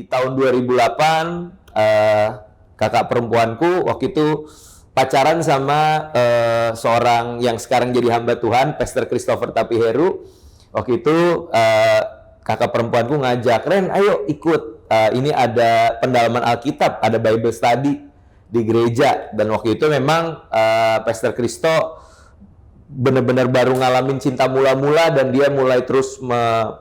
tahun 2008 kakak perempuanku waktu itu pacaran sama seorang yang sekarang jadi hamba Tuhan, Pastor Christopher Tapiheru. Waktu itu kakak perempuanku ngajak, "Ren, ayo ikut. Ini ada pendalaman Alkitab, ada Bible study di gereja." Dan waktu itu memang Pastor Christo benar-benar baru ngalamin cinta mula-mula, dan dia mulai terus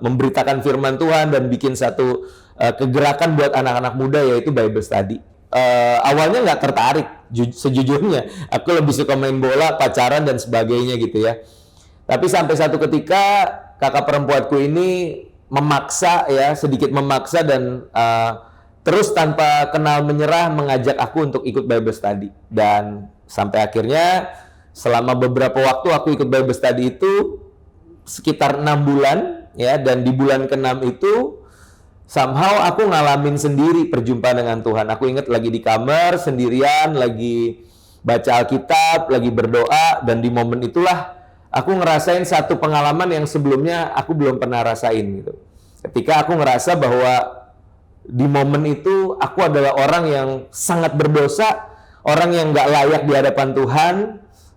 memberitakan firman Tuhan dan bikin satu kegerakan buat anak-anak muda, yaitu Bible study. Awalnya nggak tertarik, sejujurnya. Aku lebih suka main bola, pacaran, dan sebagainya gitu ya. Tapi sampai satu ketika kakak perempuanku ini memaksa ya, sedikit memaksa, dan terus tanpa kenal menyerah mengajak aku untuk ikut Bible study. Dan sampai akhirnya selama beberapa waktu aku ikut Bible study itu sekitar 6 bulan ya, dan di bulan ke-6 itu somehow aku ngalamin sendiri perjumpaan dengan Tuhan. Aku ingat lagi di kamar sendirian, lagi baca Alkitab, lagi berdoa, dan di momen itulah aku ngerasain satu pengalaman yang sebelumnya aku belum pernah rasain gitu. Ketika aku ngerasa bahwa di momen itu aku adalah orang yang sangat berdosa, orang yang nggak layak di hadapan Tuhan.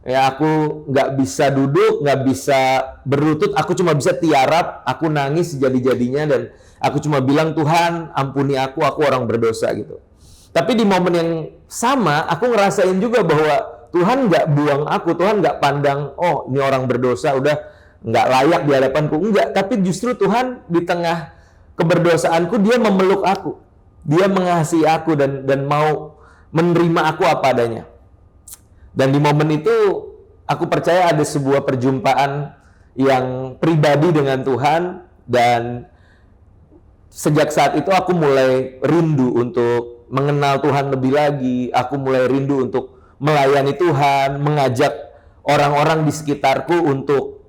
Ya, aku nggak bisa duduk, nggak bisa berlutut, aku cuma bisa tiarap, aku nangis sejadi-jadinya, dan aku cuma bilang, "Tuhan, ampuni aku orang berdosa," gitu. Tapi di momen yang sama, aku ngerasain juga bahwa Tuhan nggak buang aku, Tuhan nggak pandang, "Oh, ini orang berdosa, udah nggak layak di hadapanku." Enggak, tapi justru Tuhan di tengah keberdosaanku, Dia memeluk aku, Dia mengasihi aku, dan mau menerima aku apa adanya. Dan di momen itu aku percaya ada sebuah perjumpaan yang pribadi dengan Tuhan, dan sejak saat itu aku mulai rindu untuk mengenal Tuhan lebih lagi. Aku mulai rindu untuk melayani Tuhan, mengajak orang-orang di sekitarku untuk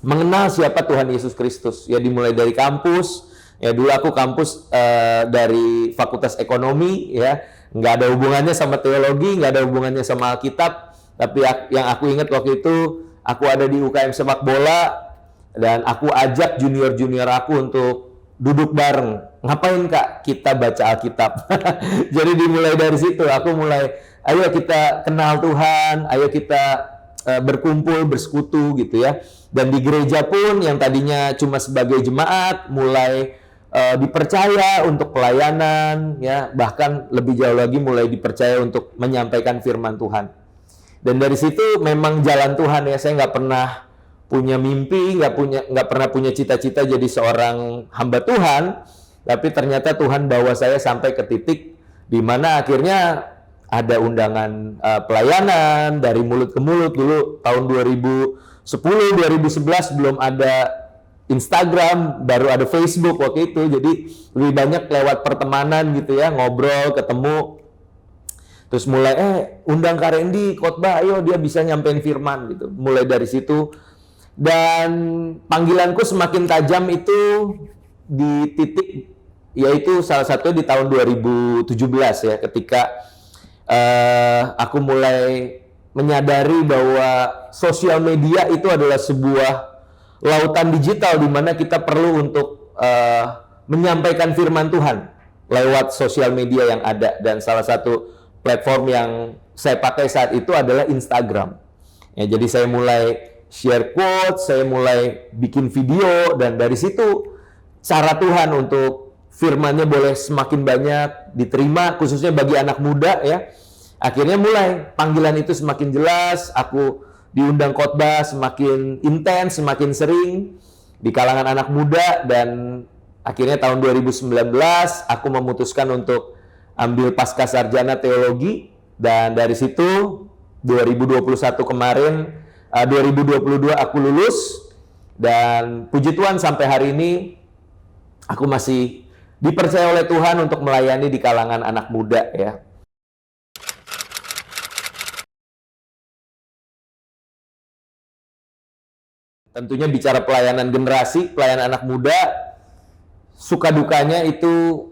mengenal siapa Tuhan Yesus Kristus. Ya, dimulai dari kampus. Ya, dulu aku kampus dari Fakultas Ekonomi, ya, nggak ada hubungannya sama teologi, nggak ada hubungannya sama Alkitab. Tapi yang aku ingat waktu itu, aku ada di UKM sepak bola, dan aku ajak junior-junior aku untuk duduk bareng. "Ngapain Kak? Kita baca Alkitab." Jadi dimulai dari situ, aku mulai, ayo kita kenal Tuhan, ayo kita berkumpul, bersekutu gitu ya. Dan di gereja pun yang tadinya cuma sebagai jemaat, mulai dipercaya untuk pelayanan, ya, bahkan lebih jauh lagi mulai dipercaya untuk menyampaikan firman Tuhan. Dan dari situ memang jalan Tuhan ya. Saya nggak pernah punya mimpi, nggak pernah punya cita-cita jadi seorang hamba Tuhan, tapi ternyata Tuhan bawa saya sampai ke titik di mana akhirnya ada undangan pelayanan dari mulut ke mulut. Dulu tahun 2010, 2011 belum ada Instagram, baru ada Facebook waktu itu. Jadi lebih banyak lewat pertemanan gitu ya, ngobrol, ketemu. Terus mulai undang Kak Randy khotbah, ayo dia bisa nyampein firman gitu. Mulai dari situ, dan panggilanku semakin tajam itu di titik, yaitu salah satu di tahun 2017 ya, ketika aku mulai menyadari bahwa sosial media itu adalah sebuah lautan digital di mana kita perlu untuk menyampaikan firman Tuhan lewat sosial media yang ada. Dan salah satu platform yang saya pakai saat itu adalah Instagram. Ya, jadi saya mulai share quotes, saya mulai bikin video, dan dari situ cara Tuhan untuk firman-Nya boleh semakin banyak diterima, khususnya bagi anak muda ya. Akhirnya mulai panggilan itu semakin jelas, aku diundang khotbah semakin intens, semakin sering di kalangan anak muda, dan akhirnya tahun 2019 aku memutuskan untuk ambil pasca sarjana teologi, dan dari situ 2021 kemarin, 2022 aku lulus, dan puji Tuhan sampai hari ini aku masih dipercaya oleh Tuhan untuk melayani di kalangan anak muda ya. Tentunya bicara pelayanan generasi, pelayanan anak muda, suka dukanya itu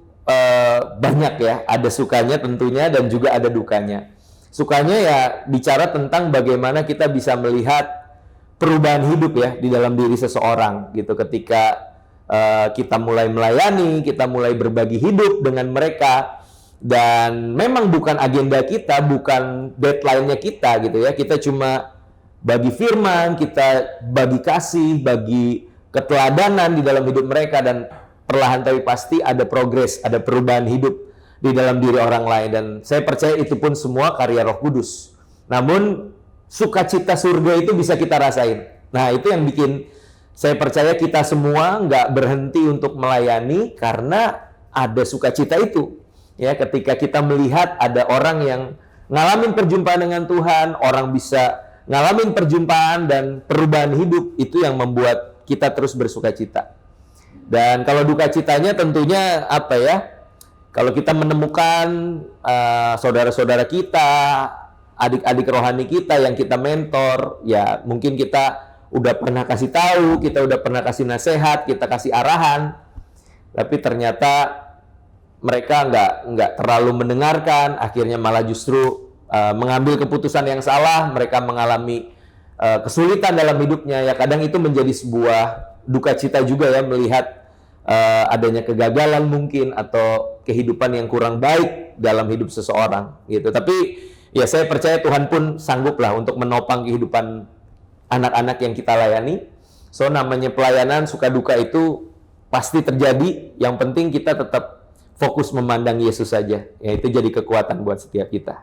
banyak ya. Ada sukanya tentunya, dan juga ada dukanya. Sukanya ya bicara tentang bagaimana kita bisa melihat perubahan hidup ya di dalam diri seseorang gitu, ketika kita mulai melayani, kita mulai berbagi hidup dengan mereka. Dan memang bukan agenda kita, bukan deadline-nya kita gitu ya. Kita cuma bagi firman, kita bagi kasih, bagi keteladanan di dalam hidup mereka, dan perlahan tapi pasti ada progres, ada perubahan hidup di dalam diri orang lain. Dan saya percaya itu pun semua karya Roh Kudus. Namun sukacita surga itu bisa kita rasain. Nah, itu yang bikin saya percaya kita semua nggak berhenti untuk melayani karena ada sukacita itu. Ya, ketika kita melihat ada orang yang ngalamin perjumpaan dengan Tuhan, orang bisa ngalamin perjumpaan dan perubahan hidup, itu yang membuat kita terus bersukacita. Dan kalau duka citanya tentunya apa ya? Kalau kita menemukan saudara-saudara kita, adik-adik rohani kita yang kita mentor, ya mungkin kita udah pernah kasih tahu, kita udah pernah kasih nasihat, kita kasih arahan, tapi ternyata mereka nggak terlalu mendengarkan, akhirnya malah justru mengambil keputusan yang salah, mereka mengalami kesulitan dalam hidupnya. Ya kadang itu menjadi sebuah duka cita juga ya, melihat adanya kegagalan mungkin atau kehidupan yang kurang baik dalam hidup seseorang gitu. Tapi ya saya percaya Tuhan pun sanggup lah untuk menopang kehidupan anak-anak yang kita layani. So namanya pelayanan, suka duka itu pasti terjadi. Yang penting kita tetap fokus memandang Yesus saja, ya itu jadi kekuatan buat setiap kita.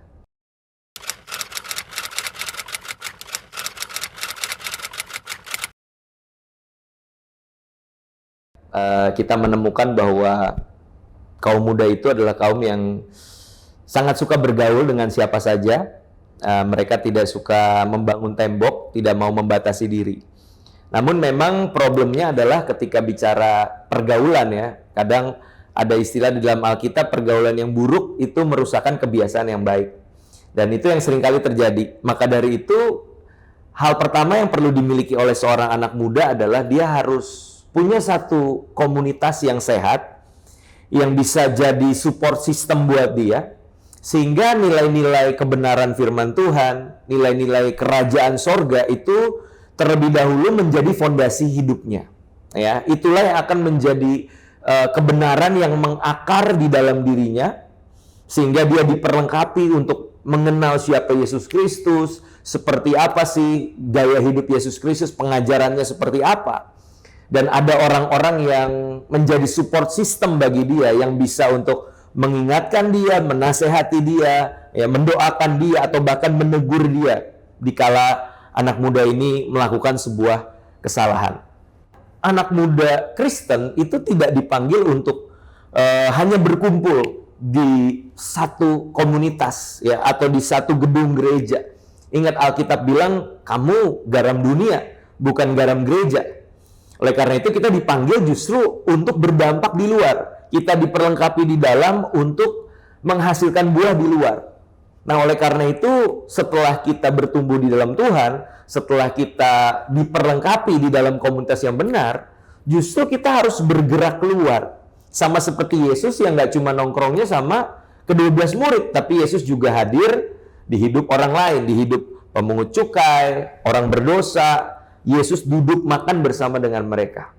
Kita menemukan bahwa kaum muda itu adalah kaum yang sangat suka bergaul dengan siapa saja. Mereka tidak suka membangun tembok, tidak mau membatasi diri. Namun memang problemnya adalah ketika bicara pergaulan ya, kadang ada istilah di dalam Alkitab, pergaulan yang buruk itu merusakkan kebiasaan yang baik. Dan itu yang seringkali terjadi. Maka dari itu, hal pertama yang perlu dimiliki oleh seorang anak muda adalah dia harus punya satu komunitas yang sehat, yang bisa jadi support system buat dia, sehingga nilai-nilai kebenaran firman Tuhan, nilai-nilai kerajaan sorga itu terlebih dahulu menjadi fondasi hidupnya. Ya, itulah yang akan menjadi kebenaran yang mengakar di dalam dirinya, sehingga dia diperlengkapi untuk mengenal siapa Yesus Kristus, seperti apa sih gaya hidup Yesus Kristus, pengajarannya seperti apa. Dan ada orang-orang yang menjadi support system bagi dia, yang bisa untuk mengingatkan dia, menasehati dia, ya, mendoakan dia, atau bahkan menegur dia dikala anak muda ini melakukan sebuah kesalahan. Anak muda Kristen itu tidak dipanggil untuk hanya berkumpul di satu komunitas ya, atau di satu gedung gereja. Ingat Alkitab bilang kamu garam dunia, bukan garam gereja. Oleh karena itu kita dipanggil justru untuk berdampak di luar. Kita diperlengkapi di dalam untuk menghasilkan buah di luar. Nah, oleh karena itu setelah kita bertumbuh di dalam Tuhan, setelah kita diperlengkapi di dalam komunitas yang benar, justru kita harus bergerak keluar. Sama seperti Yesus yang nggak cuma nongkrongnya sama ke-12 murid, tapi Yesus juga hadir di hidup orang lain, di hidup pemungut cukai, orang berdosa. Yesus duduk makan bersama dengan mereka.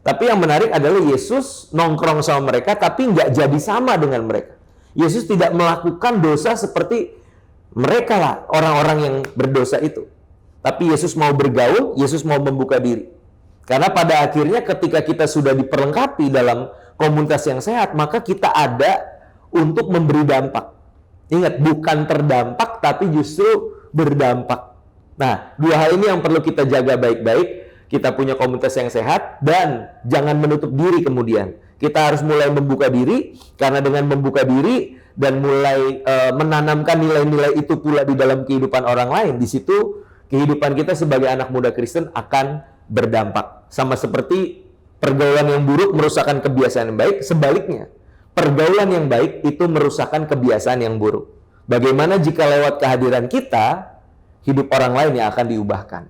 Tapi yang menarik adalah Yesus nongkrong sama mereka, tapi nggak jadi sama dengan mereka. Yesus tidak melakukan dosa seperti mereka lah, orang-orang yang berdosa itu. Tapi Yesus mau bergaul, Yesus mau membuka diri. Karena pada akhirnya ketika kita sudah diperlengkapi dalam komunitas yang sehat, maka kita ada untuk memberi dampak. Ingat, bukan terdampak, tapi justru berdampak. Nah, dua hal ini yang perlu kita jaga baik-baik. Kita punya komunitas yang sehat, dan jangan menutup diri kemudian. Kita harus mulai membuka diri, karena dengan membuka diri dan mulai menanamkan nilai-nilai itu pula di dalam kehidupan orang lain, di situ kehidupan kita sebagai anak muda Kristen akan berdampak. Sama seperti pergaulan yang buruk merusakkan kebiasaan yang baik, sebaliknya pergaulan yang baik itu merusakkan kebiasaan yang buruk. Bagaimana jika lewat kehadiran kita, hidup orang lain yang akan diubahkan?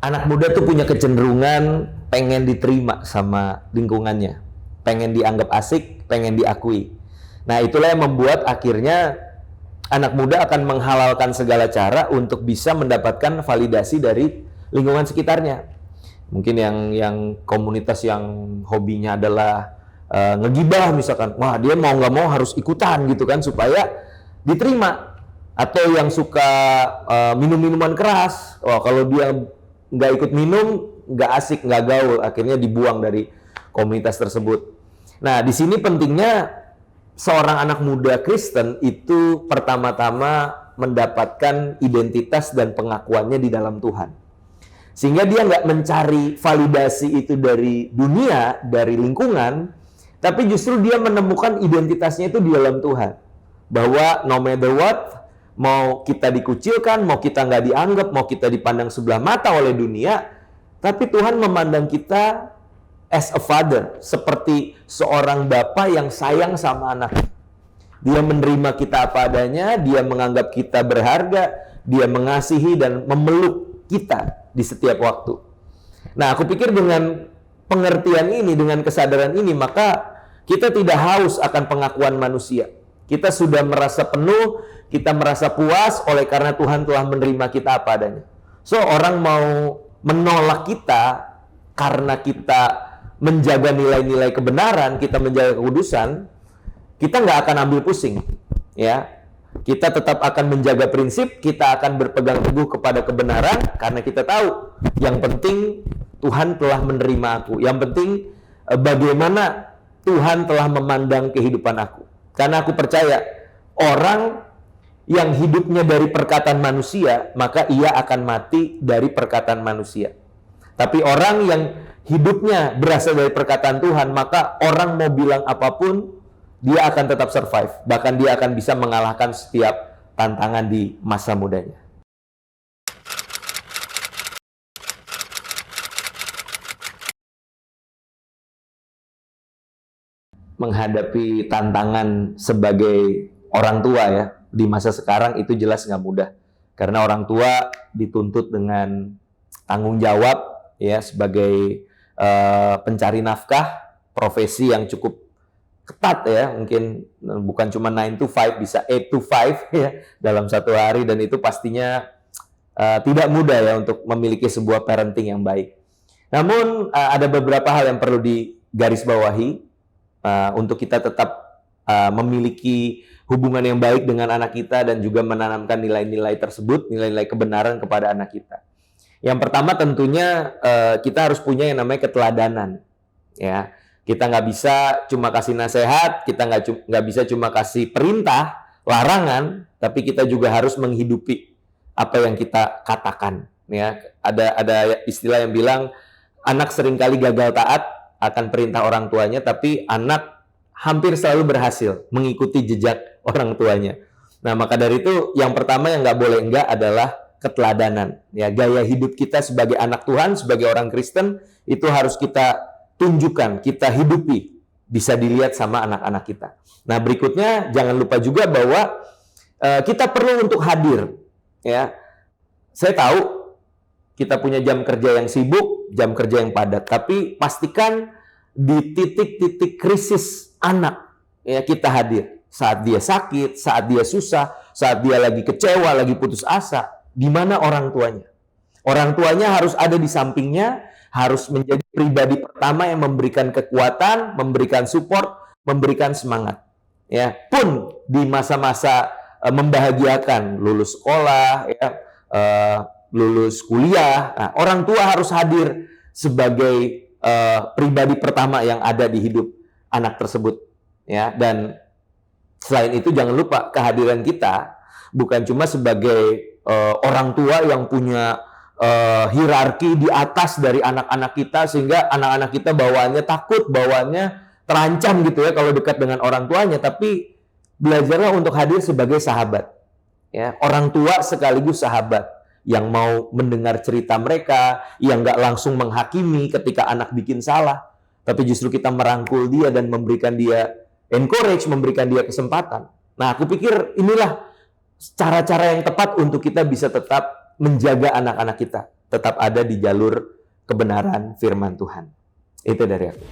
Anak muda tuh punya kecenderungan pengen diterima sama lingkungannya, pengen dianggap asik, pengen diakui. Nah, itulah yang membuat akhirnya anak muda akan menghalalkan segala cara untuk bisa mendapatkan validasi dari lingkungan sekitarnya. Mungkin yang komunitas yang hobinya adalah ngegibah misalkan, wah dia mau nggak mau harus ikutan gitu kan supaya diterima. Atau yang suka minum minuman keras, wah kalau dia nggak ikut minum, nggak asik, nggak gaul, akhirnya dibuang dari komunitas tersebut. Nah, di sini pentingnya seorang anak muda Kristen itu pertama-tama mendapatkan identitas dan pengakuannya di dalam Tuhan. Sehingga dia nggak mencari validasi itu dari dunia, dari lingkungan, tapi justru dia menemukan identitasnya itu di dalam Tuhan. Bahwa no matter what, mau kita dikucilkan, mau kita nggak dianggap, mau kita dipandang sebelah mata oleh dunia, tapi Tuhan memandang kita as a father, seperti seorang bapa yang sayang sama anak. Dia menerima kita apa adanya, dia menganggap kita berharga, dia mengasihi dan memeluk kita di setiap waktu. Nah, aku pikir dengan pengertian ini, dengan kesadaran ini, maka kita tidak haus akan pengakuan manusia. Kita sudah merasa penuh, kita merasa puas oleh karena Tuhan telah menerima kita apa adanya. So, orang mau menolak kita karena kita menjaga nilai-nilai kebenaran, kita menjaga kekudusan, kita nggak akan ambil pusing, ya. Kita tetap akan menjaga prinsip, kita akan berpegang teguh kepada kebenaran, karena kita tahu yang penting Tuhan telah menerima aku. Yang penting bagaimana Tuhan telah memandang kehidupan aku. Karena aku percaya orang yang hidupnya dari perkataan manusia, maka ia akan mati dari perkataan manusia. Tapi orang yang hidupnya berasal dari perkataan Tuhan, maka orang mau bilang apapun, dia akan tetap survive. Bahkan dia akan bisa mengalahkan setiap tantangan di masa mudanya. Menghadapi tantangan sebagai orang tua ya, di masa sekarang itu jelas nggak mudah. Karena orang tua dituntut dengan tanggung jawab ya sebagai pencari nafkah, profesi yang cukup ketat ya, mungkin bukan cuma 9 to 5, bisa 8 to 5 ya dalam satu hari, dan itu pastinya tidak mudah ya untuk memiliki sebuah parenting yang baik. Namun ada beberapa hal yang perlu digarisbawahi untuk kita tetap memiliki hubungan yang baik dengan anak kita dan juga menanamkan nilai-nilai tersebut, nilai-nilai kebenaran kepada anak kita. Yang pertama tentunya kita harus punya yang namanya keteladanan. Ya, kita nggak bisa cuma kasih nasihat, kita nggak bisa cuma kasih perintah, larangan, tapi kita juga harus menghidupi apa yang kita katakan. Ya, ada istilah yang bilang anak seringkali gagal taat akan perintah orang tuanya, tapi anak hampir selalu berhasil mengikuti jejak orang tuanya. Nah, maka dari itu yang pertama yang nggak boleh enggak adalah keteladanan. Ya, gaya hidup kita sebagai anak Tuhan, sebagai orang Kristen, itu harus kita tunjukkan, kita hidupi, bisa dilihat sama anak-anak kita. Nah, berikutnya jangan lupa juga bahwa kita perlu untuk hadir. Ya, saya tahu kita punya jam kerja yang sibuk, jam kerja yang padat, tapi pastikan di titik-titik krisis anak, ya kita hadir. Saat dia sakit, saat dia susah, saat dia lagi kecewa, lagi putus asa. Di mana orang tuanya? Orang tuanya harus ada di sampingnya, harus menjadi pribadi pertama yang memberikan kekuatan, memberikan support, memberikan semangat. Ya, pun di masa-masa membahagiakan, lulus sekolah, ya, lulus kuliah, nah, orang tua harus hadir sebagai pribadi pertama yang ada di hidup anak tersebut. Ya, dan selain itu jangan lupa kehadiran kita bukan cuma sebagai orang tua yang punya hierarki di atas dari anak-anak kita sehingga anak-anak kita bawaannya takut, bawaannya terancam gitu ya kalau dekat dengan orang tuanya, tapi belajarlah untuk hadir sebagai sahabat. Ya, orang tua sekaligus sahabat yang mau mendengar cerita mereka, yang nggak langsung menghakimi ketika anak bikin salah, tapi justru kita merangkul dia dan memberikan dia encourage, memberikan dia kesempatan. Nah, aku pikir inilah cara-cara yang tepat untuk kita bisa tetap menjaga anak-anak kita tetap ada di jalur kebenaran firman Tuhan. Itu dari aku.